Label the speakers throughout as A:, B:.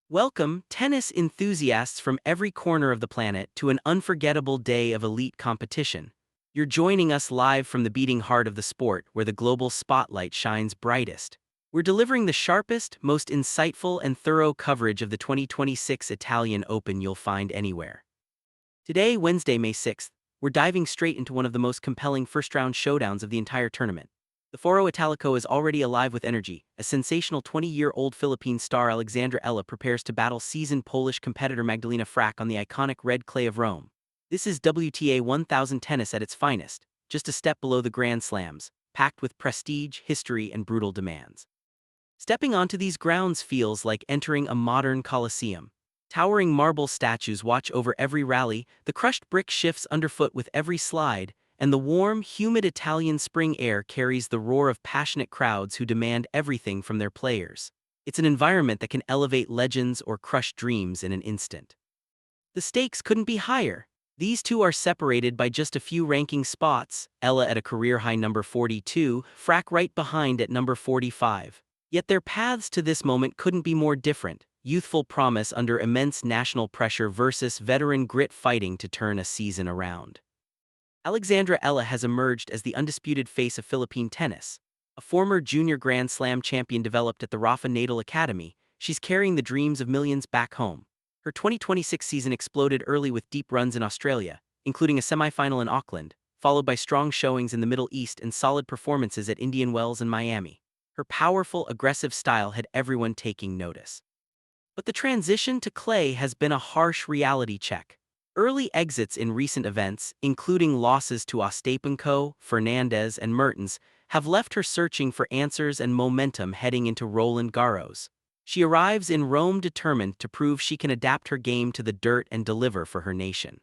A: Welcome, tennis enthusiasts from every corner of the planet, to an unforgettable day of elite competition. You're joining us live from the beating heart of the sport, where the global spotlight shines brightest. We're delivering the sharpest, most insightful, and thorough coverage of the 2026 Italian Open you'll find anywhere. Today, Wednesday, May 6th, we're diving straight into one of the most compelling first-round showdowns of the entire tournament. The Foro Italico is already alive with energy. A sensational 20-year-old Philippine star Alexandra Eala prepares to battle seasoned Polish competitor Magdalena Fręch on the iconic red clay of Rome. This is WTA 1000 tennis at its finest, just a step below the Grand Slams, packed with prestige, history, and brutal demands. Stepping onto these grounds feels like entering a modern coliseum. Towering marble statues watch over every rally, the crushed brick shifts underfoot with every slide, and the warm, humid Italian spring air carries the roar of passionate crowds who demand everything from their players. It's an environment that can elevate legends or crush dreams in an instant. The stakes couldn't be higher. These two are separated by just a few ranking spots, Eala at a career-high number 42, Fręch right behind at number 45. Yet their paths to this moment couldn't be more different. Youthful promise under immense national pressure versus veteran grit fighting to turn a season around. Alexandra Eala has emerged as the undisputed face of Philippine tennis. A former junior Grand Slam champion developed at the Rafa Natal Academy, she's carrying the dreams of millions back home. Her 2026 season exploded early with deep runs in Australia, including a semifinal in Auckland, followed by strong showings in the Middle East and solid performances at Indian Wells and Miami. Her powerful, aggressive style had everyone taking notice. But the transition to clay has been a harsh reality check. Early exits in recent events, including losses to Ostapenko, Fernandez, and Mertens, have left her searching for answers and momentum heading into Roland Garros. She arrives in Rome determined to prove she can adapt her game to the dirt and deliver for her nation.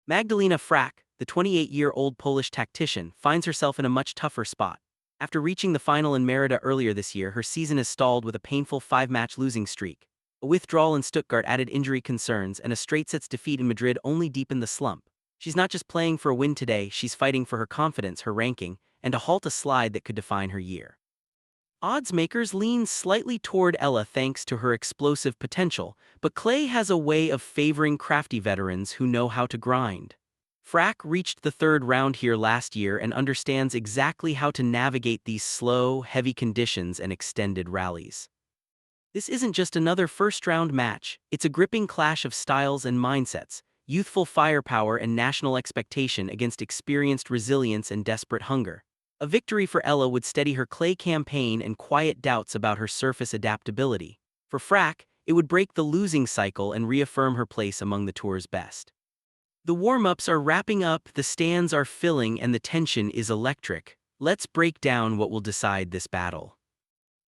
A: Magdalena Fręch, the 28-year-old Polish tactician, finds herself in a much tougher spot. After reaching the final in Merida earlier this year, her season is stalled with a painful 5-match losing streak. A withdrawal in Stuttgart added injury concerns, and a straight-sets defeat in Madrid only deepened the slump. She's not just playing for a win today, she's fighting for her confidence, her ranking, and to halt a slide that could define her year. Odds makers lean slightly toward Eala thanks to her explosive potential, but clay has a way of favoring crafty veterans who know how to grind. Fręch reached the third round here last year and understands exactly how to navigate these slow, heavy conditions and extended rallies. This isn't just another first-round match, it's a gripping clash of styles and mindsets, youthful firepower and national expectation against experienced resilience and desperate hunger. A victory for Eala would steady her clay campaign and quiet doubts about her surface adaptability. For Fręch, it would break the losing cycle and reaffirm her place among the tour's best. The warm-ups are wrapping up, the stands are filling, and the tension is electric. Let's break down what will decide this battle.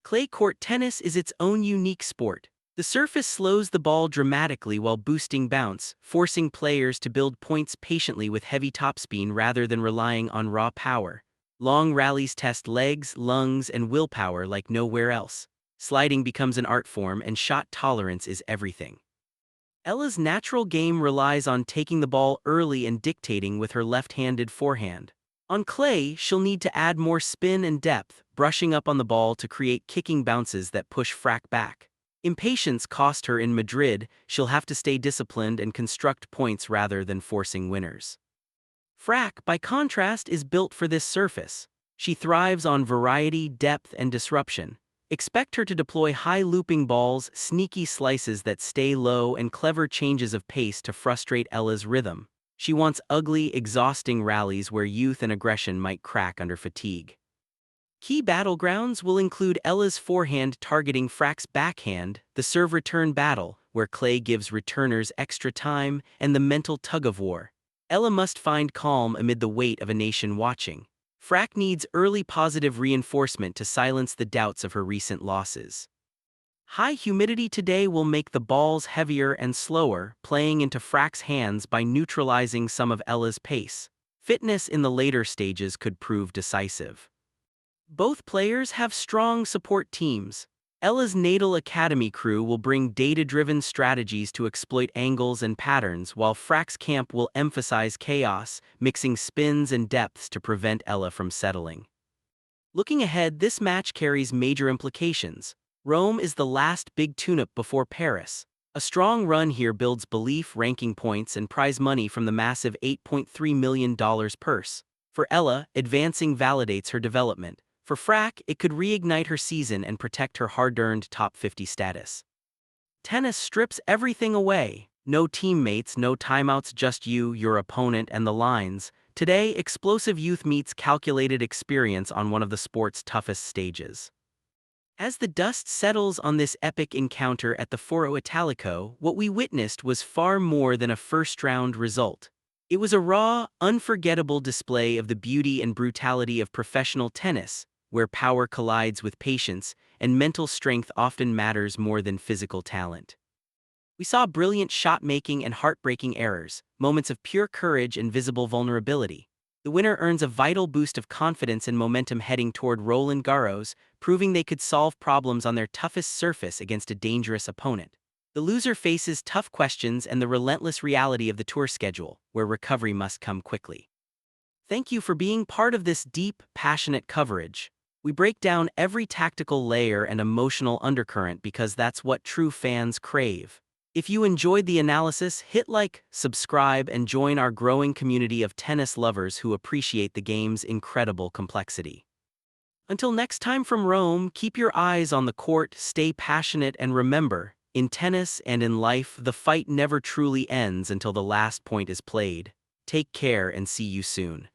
A: Clay court tennis is its own unique sport. The surface slows the ball dramatically while boosting bounce, forcing players to build points patiently with heavy topspin rather than relying on raw power. Long rallies test legs, lungs, and willpower like nowhere else. Sliding becomes an art form, and shot tolerance is everything. Eala's natural game relies on taking the ball early and dictating with her left-handed forehand. On clay, she'll need to add more spin and depth, brushing up on the ball to create kicking bounces that push Fręch back. Impatience cost her in Madrid, she'll have to stay disciplined and construct points rather than forcing winners. Fręch, by contrast, is built for this surface. She thrives on variety, depth, and disruption. Expect her to deploy high looping balls, sneaky slices that stay low, and clever changes of pace to frustrate Eala's rhythm. She wants ugly, exhausting rallies where youth and aggression might crack under fatigue. Key battlegrounds will include Eala's forehand targeting Fręch's backhand, the serve-return battle, where clay gives returners extra time, and the mental tug-of-war. Eala must find calm amid the weight of a nation watching. Fręch needs early positive reinforcement to silence the doubts of her recent losses. High humidity today will make the balls heavier and slower, playing into Fręch's hands by neutralizing some of Eala's pace. Fitness in the later stages could prove decisive. Both players have strong support teams. Eala's Natal Academy crew will bring data-driven strategies to exploit angles and patterns, while Fręch's camp will emphasize chaos, mixing spins and depths to prevent Eala from settling. Looking ahead, this match carries major implications. Rome is the last big tune-up before Paris. A strong run here builds belief, ranking points, and prize money from the massive $8.3 million purse. For Eala, advancing validates her development. For Frech, it could reignite her season and protect her hard-earned top 50 status. Tennis strips everything away. No teammates, no timeouts, just you, your opponent, and the lines. Today, explosive youth meets calculated experience on one of the sport's toughest stages. As the dust settles on this epic encounter at the Foro Italico, what we witnessed was far more than a first-round result. It was a raw, unforgettable display of the beauty and brutality of professional tennis, where power collides with patience, and mental strength often matters more than physical talent. We saw brilliant shot-making and heartbreaking errors, moments of pure courage and visible vulnerability. The winner earns a vital boost of confidence and momentum heading toward Roland Garros, proving they could solve problems on their toughest surface against a dangerous opponent. The loser faces tough questions and the relentless reality of the tour schedule, where recovery must come quickly. Thank you for being part of this deep, passionate coverage. We break down every tactical layer and emotional undercurrent because that's what true fans crave. If you enjoyed the analysis, hit like, subscribe, and join our growing community of tennis lovers who appreciate the game's incredible complexity. Until next time from Rome, keep your eyes on the court, stay passionate, and remember, in tennis and in life, the fight never truly ends until the last point is played. Take care and see you soon.